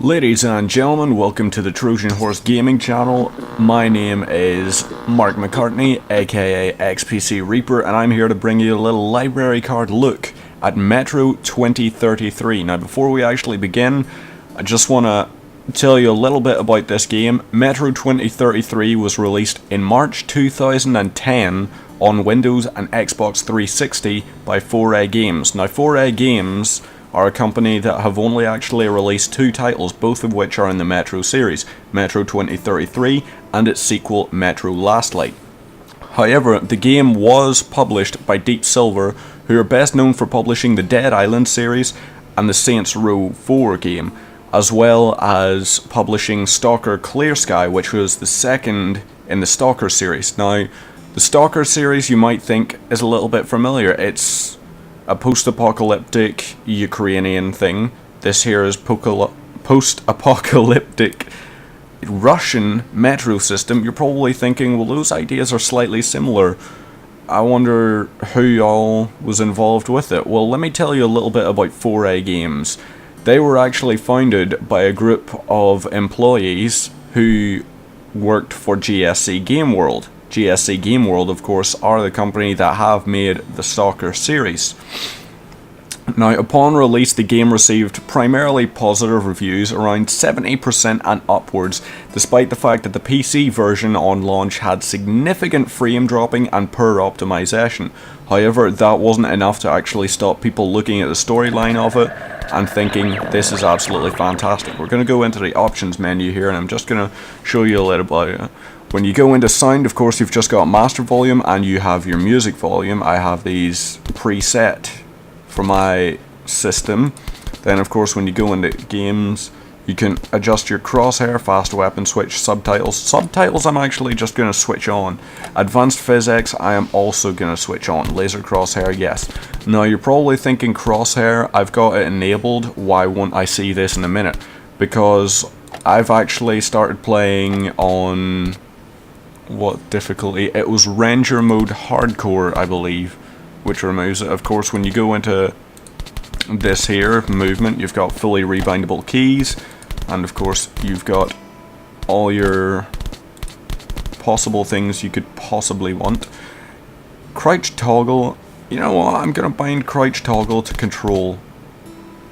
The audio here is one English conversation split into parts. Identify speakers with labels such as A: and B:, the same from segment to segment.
A: Ladies and gentlemen, welcome to the Trojan Horse Gaming channel. My name is Mark McCartney, aka XPC Reaper, and I'm here to bring you a little library card look at Metro 2033. Now, before we actually begin, I just want to tell you a little bit about this game. Metro 2033 was released in March 2010 on Windows and Xbox 360 by 4A Games. Now, 4A Games are a company that have only actually released two titles, both of which are in the Metro series, Metro 2033 and its sequel Metro Last Light. However, the game was published by Deep Silver, who are best known for publishing the Dead Island series and the Saints Row 4 game, as well as publishing Stalker Clear Sky, which was the second in the Stalker series. Now, the Stalker series you might think is a little bit familiar. It's a post-apocalyptic Ukrainian thing. This here is post-apocalyptic Russian metro system. You're probably thinking, well, those ideas are slightly similar. I wonder who all was involved with it. Well, let me tell you a little bit about 4A Games. They were actually founded by a group of employees who worked for GSC Game World. GSC Game World, of course, are the company that have made the Stalker series. Now, upon release, the game received primarily positive reviews, around 70% and upwards, despite the fact that the PC version on launch had significant frame dropping and poor optimization. However, that wasn't enough to actually stop people looking at the storyline of it and thinking, this is absolutely fantastic. We're going to go into the options menu here, and I'm just going to show you a little about it. When you go into sound, of course, you've just got master volume and you have your music volume. I have these preset for my system. Then, of course, when you go into games, you can adjust your crosshair, fast weapon switch, subtitles. Subtitles I'm actually just going to switch on. Advanced physics I am also going to switch on. Laser crosshair, yes. Now, you're probably thinking crosshair, I've got it enabled. Why won't I see this in a minute? Because I've actually started playing on... what difficulty? It was Ranger mode hardcore, I believe, which removes it. Of course, when you go into this here movement, you've got fully rebindable keys, and of course you've got all your possible things you could possibly want. Crouch toggle, you know what, I'm gonna bind crouch toggle to control,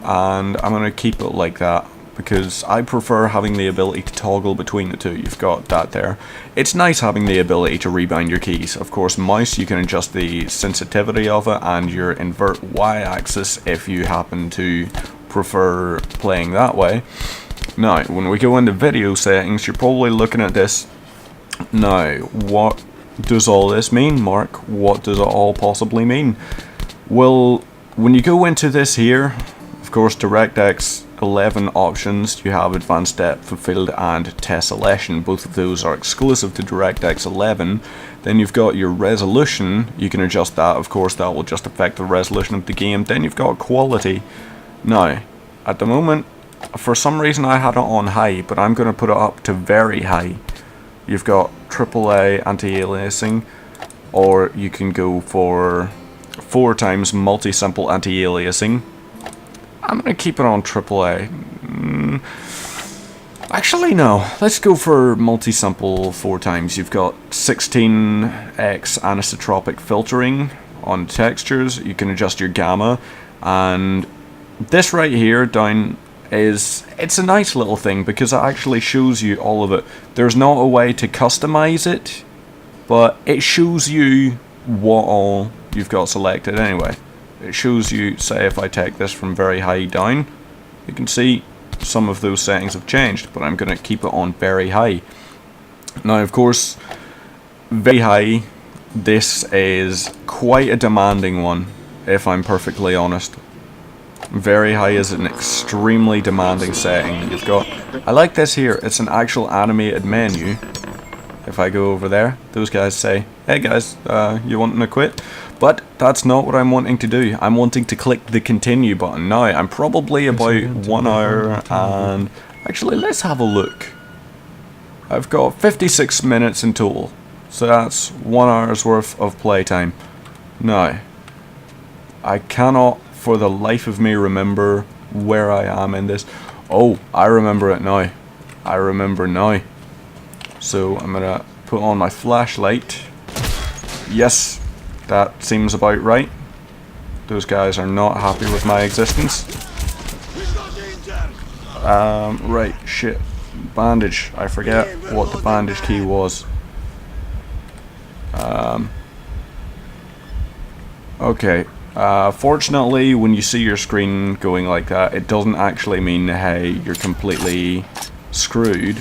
A: and I'm gonna keep it like that, because I prefer having the ability to toggle between the two. You've got that there. It's nice having the ability to rebind your keys. Of course, mouse, you can adjust the sensitivity of it and your invert y-axis if you happen to prefer playing that way. Now, when we go into video settings, you're probably looking at this. Now, what does all this mean, Mark? What does it all possibly mean? Well, when you go into this here, of course, DirectX 11 options, you have advanced depth of field and tessellation. Both of those are exclusive to DirectX 11. Then you've got your resolution. You can adjust that, of course, that will just affect the resolution of the game. Then you've got quality. Now, at the moment, for some reason I had it on high, but I'm going to put it up to very high. You've got AAA anti-aliasing, or you can go for 4 times multi-simple anti-aliasing. I'm going to keep it on AAA. Actually, no. Let's go for multi-simple 4 times. You've got 16x anisotropic filtering on textures. You can adjust your gamma. And this right here down it's a nice little thing because it actually shows you all of it. There's not a way to customize it, but it shows you what all you've got selected anyway. It shows you, say if I take this from very high down, you can see some of those settings have changed, but I'm going to keep it on very high. Now, of course, very high, this is quite a demanding one, if I'm perfectly honest. Very high is an extremely demanding setting. You've got, I like this here, it's an actual animated menu. If I go over there, those guys say, hey guys, you wanting to quit? But that's not what I'm wanting to do. I'm wanting to click the continue button. Now, I'm probably about 1 hour and... Actually, let's have a look. I've got 56 minutes in total. So that's 1 hour's worth of playtime. Now, I cannot for the life of me remember where I am in this. Oh, I remember it now. I remember now. So I'm gonna put on my flashlight. Yes, that seems about right. Those guys are not happy with my existence. Right, shit. Bandage. I forget what the bandage key was. Okay. Fortunately, when you see your screen going like that, it doesn't actually mean, hey, you're completely screwed.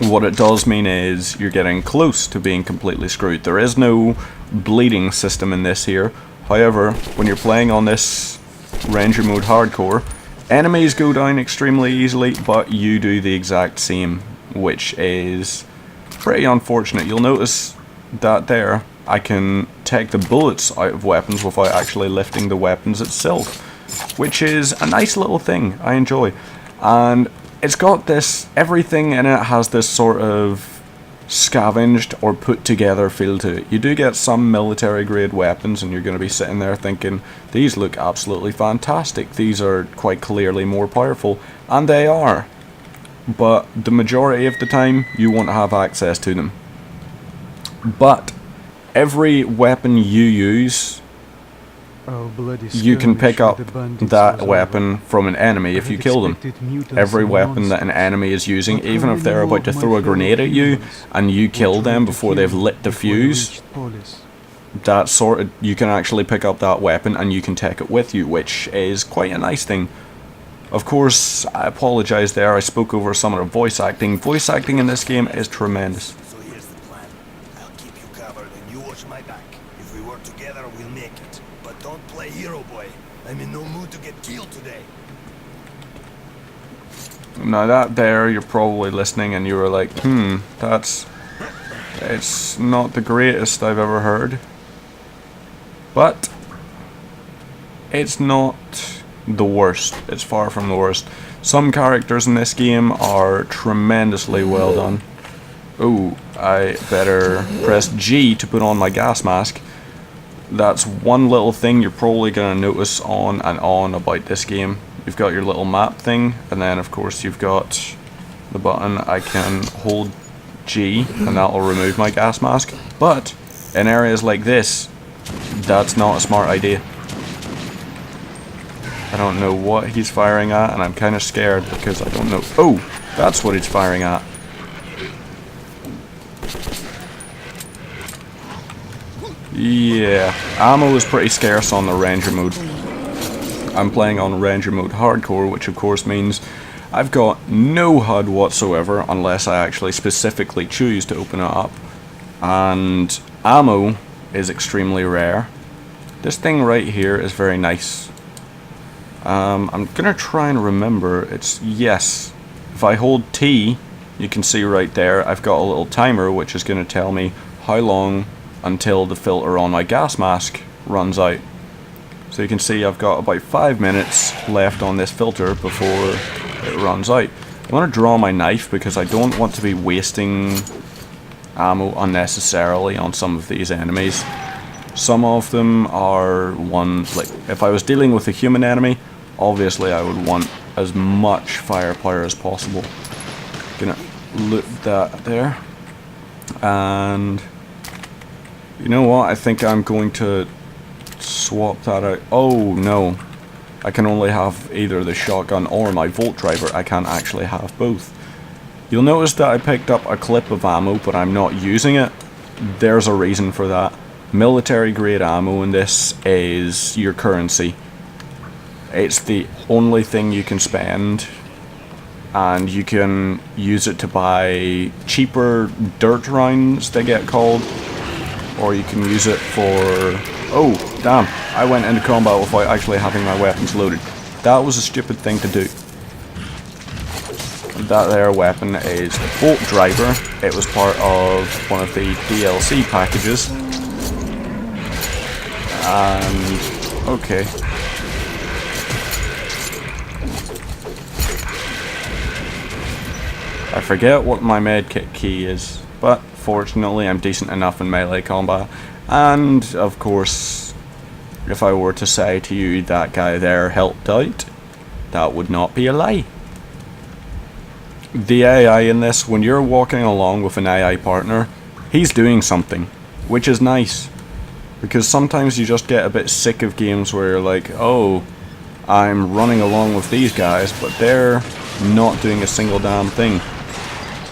A: What it does mean is you're getting close to being completely screwed. There is no bleeding system in this here. However, when you're playing on this Ranger mode hardcore, enemies go down extremely easily, but you do the exact same, which is pretty unfortunate. You'll notice that there, I can take the bullets out of weapons without actually lifting the weapons itself, which is a nice little thing I enjoy. And it's got this, everything in it has this sort of scavenged or put together feel to it. You do get some military grade weapons and you're going to be sitting there thinking, these look absolutely fantastic, these are quite clearly more powerful, and they are. But the majority of the time you won't have access to them. But every weapon you use, you can pick up that weapon from an enemy if you kill them. Every weapon that an enemy is using, even if they're about to throw a grenade at you and you kill them before they've lit the fuse, that sort of, you can actually pick up that weapon and you can take it with you, which is quite a nice thing. Of course, I apologise there, I spoke over some of the voice acting. Voice acting in this game is tremendous.
B: So here's the plan. I'll keep you covered and you watch my back. If we work together, we'll make it. But don't play hero boy. I'm in no mood to get killed today.
A: Now that there, you're probably listening and you were like, it's not the greatest I've ever heard. But it's not the worst. It's far from the worst. Some characters in this game are tremendously well done. Oh, I better press G to put on my gas mask. That's one little thing you're probably going to notice on and on about this game. You've got your little map thing, and then of course you've got the button. I can hold G and that will remove my gas mask. But in areas like this, that's not a smart idea. I don't know what he's firing at, and I'm kind of scared because I don't know. Oh, that's what he's firing at. Yeah, ammo is pretty scarce on the Ranger mode. I'm playing on Ranger mode hardcore, which of course means I've got no HUD whatsoever unless I actually specifically choose to open it up. And ammo is extremely rare. This thing right here is very nice. I'm gonna try and remember, it's yes. If I hold T, you can see right there, I've got a little timer which is gonna tell me how long until the filter on my gas mask runs out. So you can see I've got about 5 minutes left on this filter before it runs out. I'm gonna draw my knife because I don't want to be wasting ammo unnecessarily on some of these enemies. Some of them are like, if I was dealing with a human enemy, obviously I would want as much firepower as possible. Gonna loot that there. And you know what, I think I'm going to swap that out. Oh no, I can only have either the shotgun or my Volt Driver. I can't actually have both. You'll notice that I picked up a clip of ammo, but I'm not using it. There's a reason for that. Military grade ammo in this is your currency. It's the only thing you can spend, and you can use it to buy cheaper dirt rounds, they get called, or you can use it for... Oh, damn, I went into combat without actually having my weapons loaded. That was a stupid thing to do. That there weapon is the Volt Driver. It was part of one of the DLC packages. And okay. I forget what my medkit key is, but fortunately I'm decent enough in melee combat. And of course, if I were to say to you that guy there helped out, that would not be a lie. the AI in this, when you're walking along with an AI partner, he's doing something, which is nice. Because sometimes you just get a bit sick of games where you're like, oh, I'm running along with these guys, but they're not doing a single damn thing.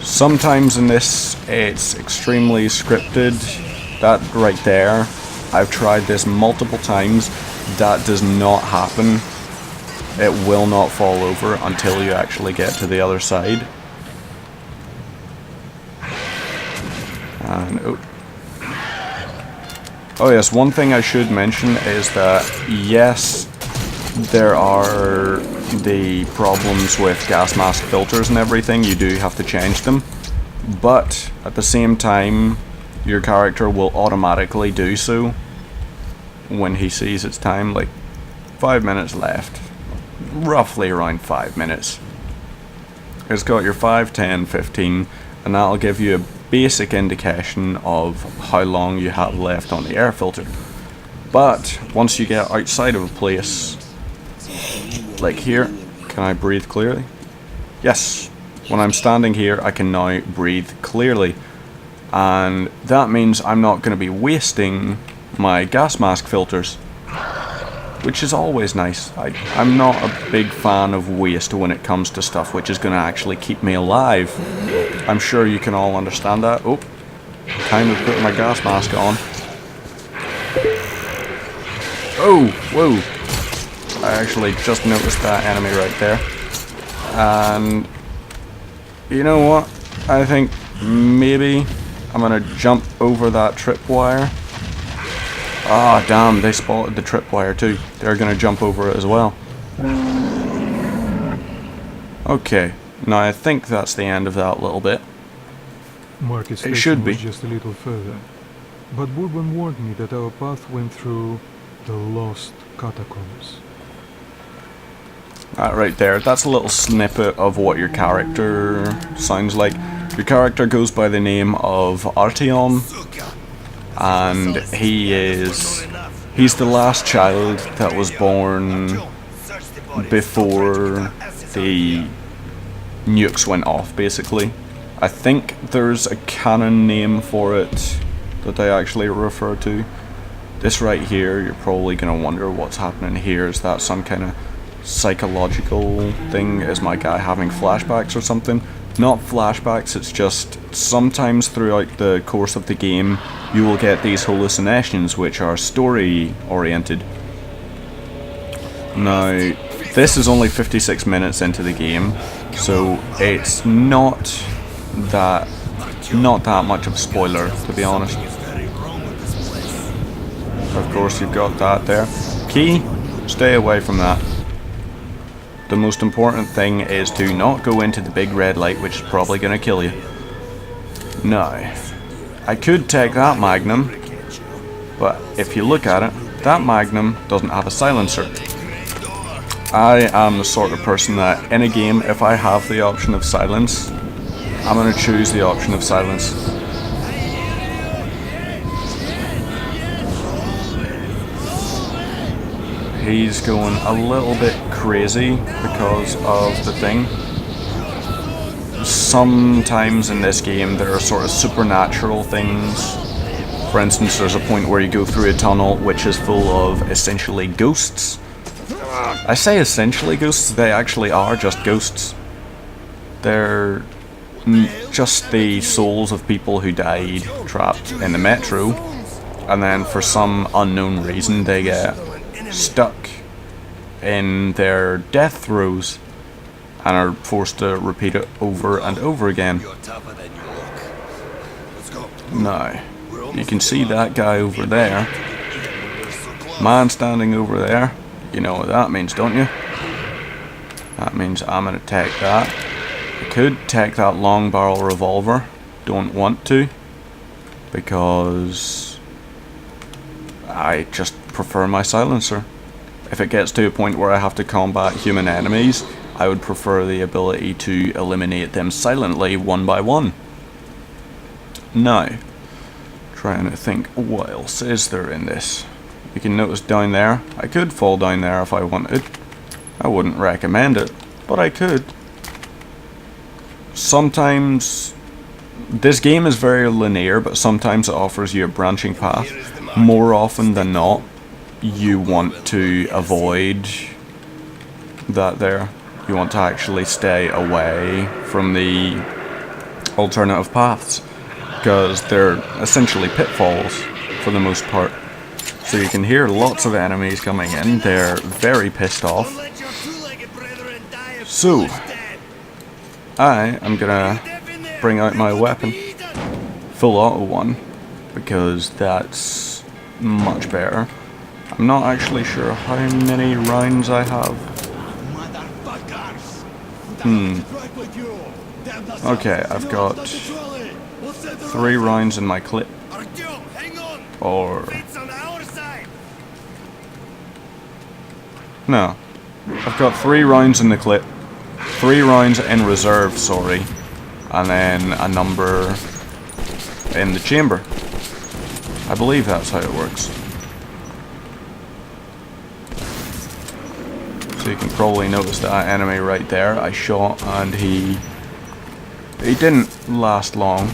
A: Sometimes in this, it's extremely scripted. That right there, I've tried this multiple times. That does not happen. It will not fall over until you actually get to the other side. And oh yes, one thing I should mention is that yes, there are the problems with gas mask filters and everything. You do have to change them, but at the same time, your character will automatically do so when he sees it's time. Like 5 minutes left, roughly around 5 minutes. It's got your 5, 10, 15, and that'll give you a basic indication of how long you have left on the air filter. But once you get outside of a place, like here, can I breathe clearly? Yes. When I'm standing here, I can now breathe clearly. And that means I'm not going to be wasting my gas mask filters, which is always nice. I'm not a big fan of waste when it comes to stuff which is going to actually keep me alive. I'm sure you can all understand that. Oh, time to put my gas mask on. Oh, whoa. I actually just noticed that enemy right there. And you know what? I think maybe I'm going to jump over that tripwire. Ah, damn, they spotted the tripwire too. They're going to jump over it as well. Okay, now I think that's the end of that little bit.
C: Market
A: It should
C: station
A: be.
C: was just a little further, but Bourbon warned me that our path went through the lost catacombs.
A: That right there, that's a little snippet of what your character sounds like. Your character goes by the name of Artyom, and he's the last child that was born before the nukes went off, basically. I think there's a canon name for it that they actually refer to. This right here, you're probably going to wonder what's happening here. Is that some kind of psychological thing? Is my guy having flashbacks or something? Not flashbacks, it's just sometimes throughout the course of the game you will get these hallucinations which are story oriented. Now, this is only 56 minutes into the game, so it's not that much of a spoiler, to be honest. Of course, you've got that there. Key, stay away from that. The most important thing is to not go into the big red light, which is probably going to kill you. Now, I could take that Magnum, but if you look at it, that Magnum doesn't have a silencer. I am the sort of person that in a game, if I have the option of silence, I'm going to choose the option of silence. He's going a little bit crazy because of the thing. Sometimes in this game there are sort of supernatural things. For instance, there's a point where you go through a tunnel which is full of essentially ghosts. I say essentially ghosts, they actually are just ghosts. They're just the souls of people who died trapped in the metro, and then for some unknown reason they get stuck in their death throes and are forced to repeat it over and over again. Now, you can see that guy over there. Man standing over there. You know what that means, don't you? That means I'm gonna take that. I could take that long barrel revolver. Don't want to, because I just prefer my silencer. If it gets to a point where I have to combat human enemies, I would prefer the ability to eliminate them silently one by one. Now, trying to think what else is there in this. You can notice down there, I could fall down there if I wanted. I wouldn't recommend it, but I could. sometimes this game is very linear, but sometimes it offers you a branching path. More often than not, you want to avoid that there. You want to actually stay away from the alternative paths, because they're essentially pitfalls for the most part. So you can hear lots of enemies coming in. They're very pissed off. So I am gonna bring out my weapon, full auto one, because that's much better. I'm not actually sure how many rounds I have. Okay, I've got 3 rounds in my clip. Or no, I've got 3 rounds in the clip, 3 rounds in reserve, sorry, and then a number in the chamber. I believe that's how it works. So you can probably notice that enemy right there I shot, and he didn't last long.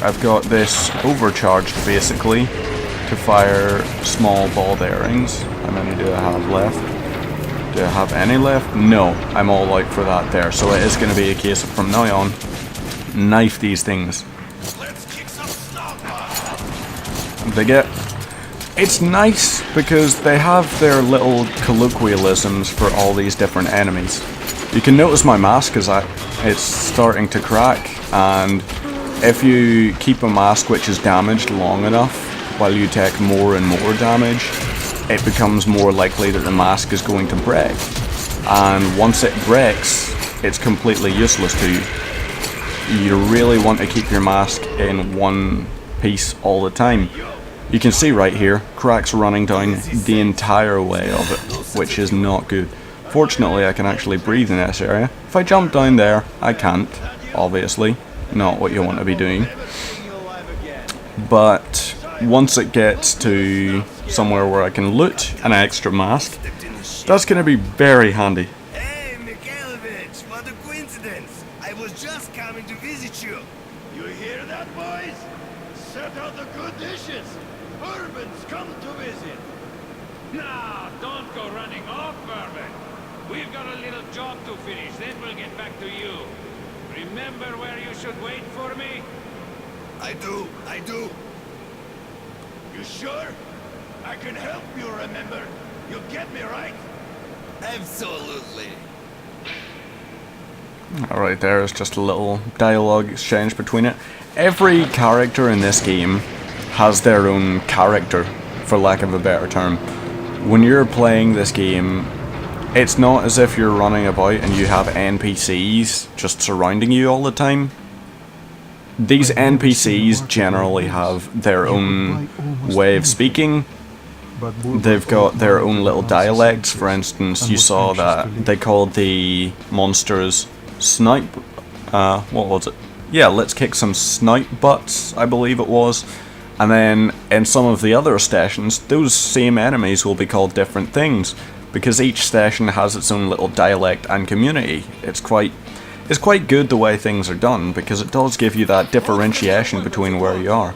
A: I've got this overcharged basically to fire small ball bearings. How many do I have left? Do I have any left? No, I'm all out for that there. So it is going to be a case of from now on, knife these things. It's nice because they have their little colloquialisms for all these different enemies. You can notice my mask is it's starting to crack, and if you keep a mask which is damaged long enough while you take more and more damage, it becomes more likely that the mask is going to break. And once it breaks, it's completely useless to you. You really want to keep your mask in one piece all the time. You can see right here, cracks running down the entire way of it, which is not good. Fortunately, I can actually breathe in this area. If I jump down there, I can't, obviously. Not what you want to be doing. But once it gets to somewhere where I can loot an extra mask, that's going to be very handy.
B: Hey, Mikhailovich, what a coincidence. I was just coming to visit you. You hear that, boys? Set out the good dishes. Urban's come to visit.
D: Nah, don't go running off, Urban. We've got a little job to finish, then we'll get back to you. Remember where you should wait for me?
B: I do. You sure? I can help you remember. You get me, right? Absolutely.
A: Alright, there's just a little dialogue exchange between it. Every character in this game has their own character, for lack of a better term. When you're playing this game, it's not as if you're running about and you have NPCs just surrounding you all the time. These NPCs generally have their own way of speaking. They've got their own little dialects. For instance, you saw that they called the monsters snipe... what was it? Yeah, let's kick some snipe butts, I believe it was. And then in some of the other stations, those same enemies will be called different things, because each station has its own little dialect and community. It's quite good the way things are done, because it does give you that differentiation between where you are.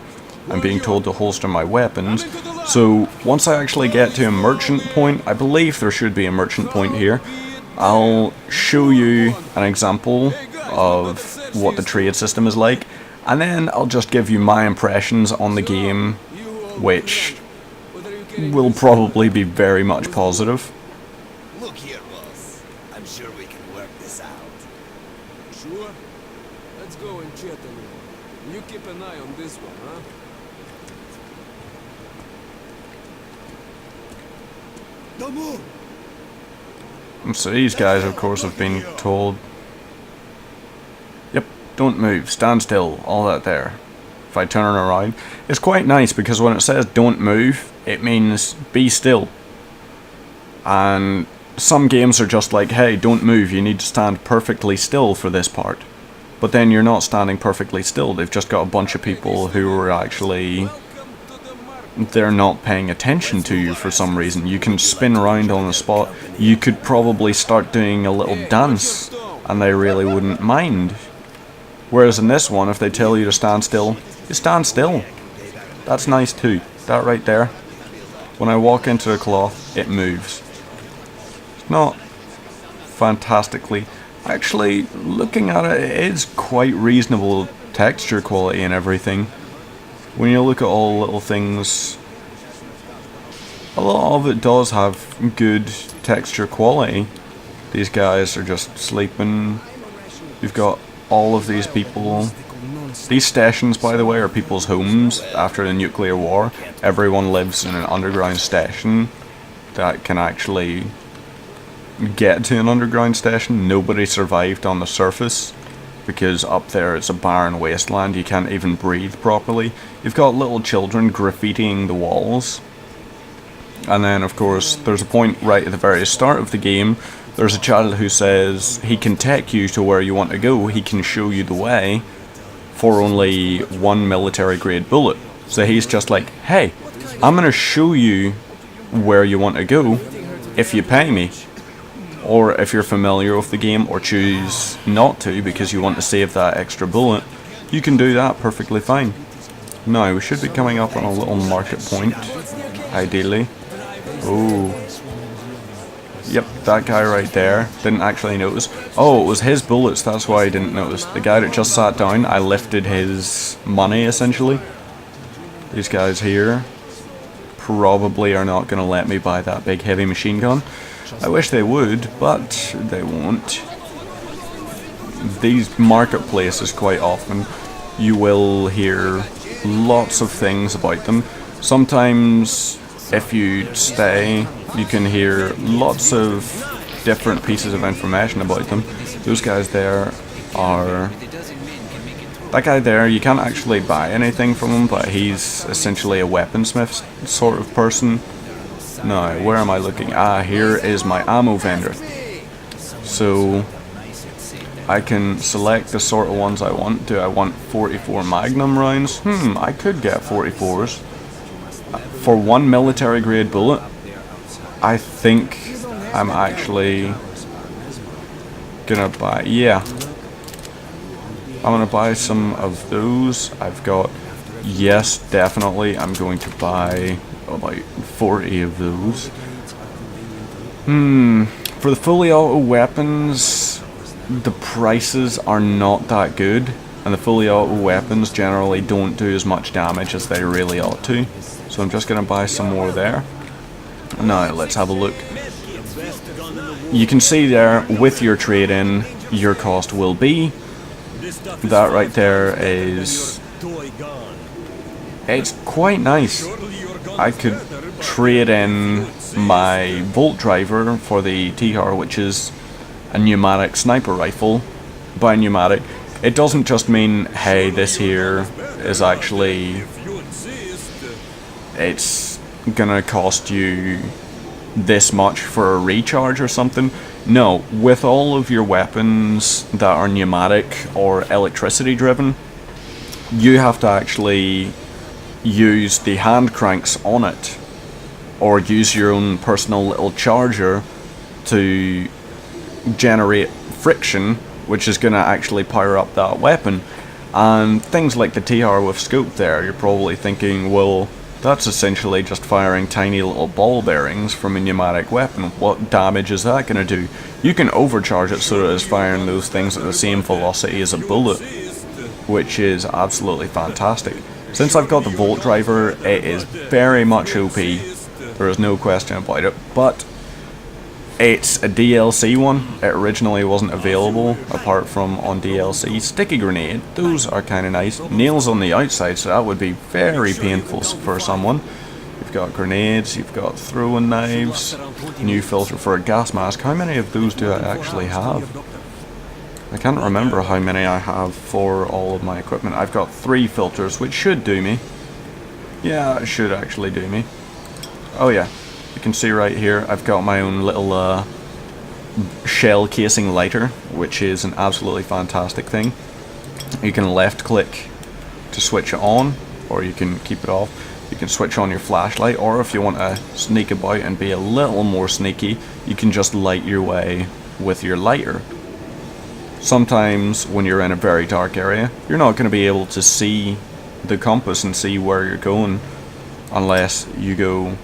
A: I'm being told to holster my weapons, so once I actually get to a merchant point, I believe there should be a merchant point here, I'll show you an example of what the trade system is like, and then I'll just give you my impressions on the game, which will probably be very much positive.
B: Look here, boss. I'm sure we can work this out.
E: Sure? Let's go and chat a little. You keep an eye on this one, huh?
B: Don't move!
A: So these guys, of course, have been told, yep, don't move, stand still, all that there. If I turn around, it's quite nice because when it says don't move, it means be still. And some games are just like, hey, don't move, you need to stand perfectly still for this part. But then you're not standing perfectly still, they've just got a bunch of people who are actually... they're not paying attention to you for some reason. You can spin around on the spot. You could probably start doing a little dance and they really wouldn't mind. Whereas in this one, if they tell you to stand still, you stand still. That's nice too. That right there. When I walk into the cloth, it moves. It's not fantastically. Actually, looking at it, it is quite reasonable texture quality and everything. When you look at all little things, a lot of it does have good texture quality. These guys are just sleeping. You've got all of these people. These stations, by the way, are people's homes after the nuclear war. Everyone lives in an underground station that can actually get to an underground station. Nobody survived on the surface because up there it's a barren wasteland. You can't even breathe properly. You've got little children graffitiing the walls. And then, of course, there's a point right at the very start of the game. There's a child who says he can take you to where you want to go. He can show you the way for only 1 military grade bullet. So he's just like, hey, I'm going to show you where you want to go if you pay me. Or if you're familiar with the game or choose not to because you want to save that extra bullet, you can do that perfectly fine. Now, we should be coming up on a little market point, ideally. Oh. Yep, that guy right there. Didn't actually notice. Oh, it was his bullets, that's why I didn't notice. The guy that just sat down, I lifted his money, essentially. These guys here probably are not going to let me buy that big heavy machine gun. I wish they would, but they won't. These marketplaces, quite often, you will hear lots of things about them. Sometimes, if you stay, you can hear lots of different pieces of information about them. Those guys there are... That guy there, you can't actually buy anything from him, but he's essentially a weaponsmith sort of person. Now, where am I looking? Ah, here is my ammo vendor. So, I can select the sort of ones I want. Do I want 44 Magnum rounds? I could get 44s. For 1 military grade bullet, I think I'm actually gonna buy, yeah. I'm gonna buy some of those. I've got, yes, definitely, I'm going to buy about 40 of those. For the fully auto weapons, the prices are not that good, and the fully auto weapons generally don't do as much damage as they really ought to. So I'm just going to buy some more there. Now, let's have a look. You can see there, with your trade-in, your cost will be. That right there is... It's quite nice. I could trade in my Volt Driver for the TR, which is a pneumatic sniper rifle. By pneumatic, it doesn't just mean, hey, this here is actually... It's gonna cost you this much for a recharge or something. No, with all of your weapons that are pneumatic or electricity driven, you have to actually use the hand cranks on it, or use your own personal little charger to generate friction, which is going to actually power up that weapon. And things like the TR with scope there, you're probably thinking, well, that's essentially just firing tiny little ball bearings from a pneumatic weapon. What damage is that going to do? You can overcharge it so that it's firing those things at the same velocity as a bullet, which is absolutely fantastic. Since I've got the Volt Driver, it is very much OP. There is no question about it, but it's a DLC one. It originally wasn't available apart from on DLC. Sticky grenade, those are kind of nice. Nails on the outside, so that would be very painful for someone. You've got grenades, you've got throwing knives, new filter for a gas mask. How many of those do I actually have? I can't remember how many I have for all of my equipment. I've got 3 filters, which should do me. Yeah, it should actually do me. Oh yeah. You can see right here, I've got my own little shell casing lighter, which is an absolutely fantastic thing. You can left click to switch it on, or you can keep it off. You can switch on your flashlight, or if you want to sneak about and be a little more sneaky, you can just light your way with your lighter. sometimes when you're in a very dark area, you're not going to be able to see the compass and see where you're going unless you go,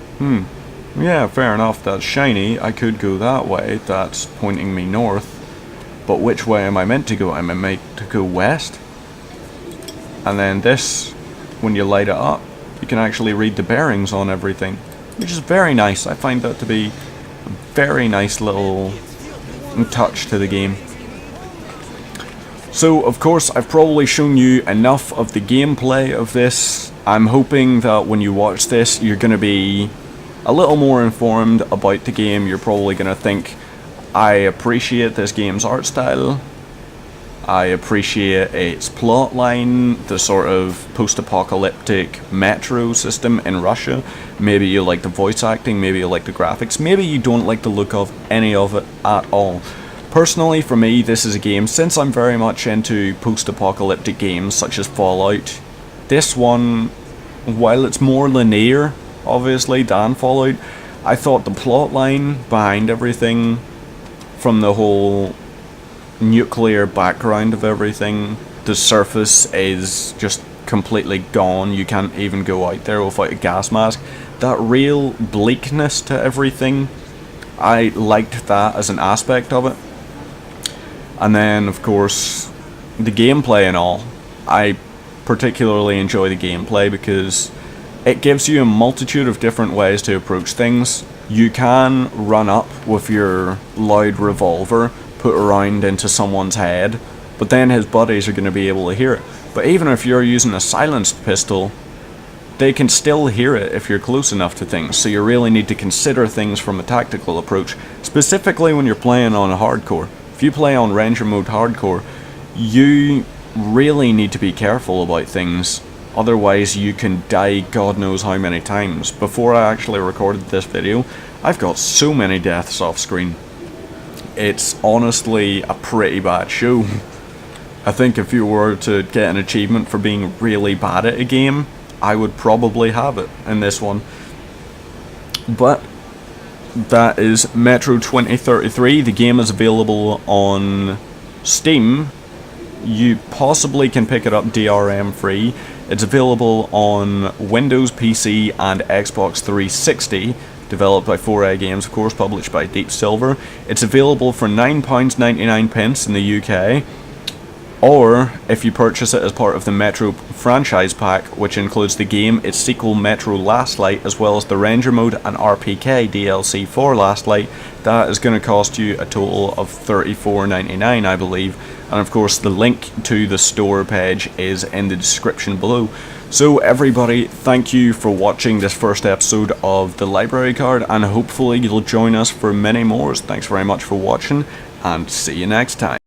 A: yeah, fair enough, that's shiny, I could go that way, that's pointing me north, but which way am I meant to go? Am I meant to go west? And then this, when you light it up, you can actually read the bearings on everything, which is very nice. I find that to be a very nice little touch to the game. So, of course, I've probably shown you enough of the gameplay of this. I'm hoping that when you watch this, you're going to be a little more informed about the game. You're probably going to think, I appreciate this game's art style, I appreciate its plotline, the sort of post-apocalyptic metro system in Russia. Maybe you like the voice acting, maybe you like the graphics, maybe you don't like the look of any of it at all. Personally, for me, this is a game, since I'm very much into post-apocalyptic games such as Fallout, this one, while it's more linear, obviously, than Fallout, I thought the plotline behind everything, from the whole nuclear background of everything, the surface is just completely gone, you can't even go out there without a gas mask, that real bleakness to everything, I liked that as an aspect of it. And then, of course, the gameplay and all. I particularly enjoy the gameplay because it gives you a multitude of different ways to approach things. You can run up with your loud revolver, put a round into someone's head, but then his buddies are going to be able to hear it. But even if you're using a silenced pistol, they can still hear it if you're close enough to things, so you really need to consider things from a tactical approach, specifically when you're playing on hardcore. If you play on Ranger mode hardcore, you really need to be careful about things, otherwise you can die God knows how many times. Before I actually recorded this video, I've got so many deaths off screen. It's honestly a pretty bad show. I think if you were to get an achievement for being really bad at a game, I would probably have it in this one. But that is Metro 2033. The game is available on Steam. You possibly can pick it up DRM free. It's available on Windows, PC and Xbox 360. Developed by 4A Games, of course, published by Deep Silver. It's available for £9.99 in the UK. Or, if you purchase it as part of the Metro franchise pack, which includes the game, its sequel Metro Last Light, as well as the Ranger mode and RPK DLC for Last Light, that is going to cost you a total of $34.99, I believe. And of course, the link to the store page is in the description below. So everybody, thank you for watching this first episode of the library card, and hopefully you'll join us for many more. Thanks very much for watching, and see you next time.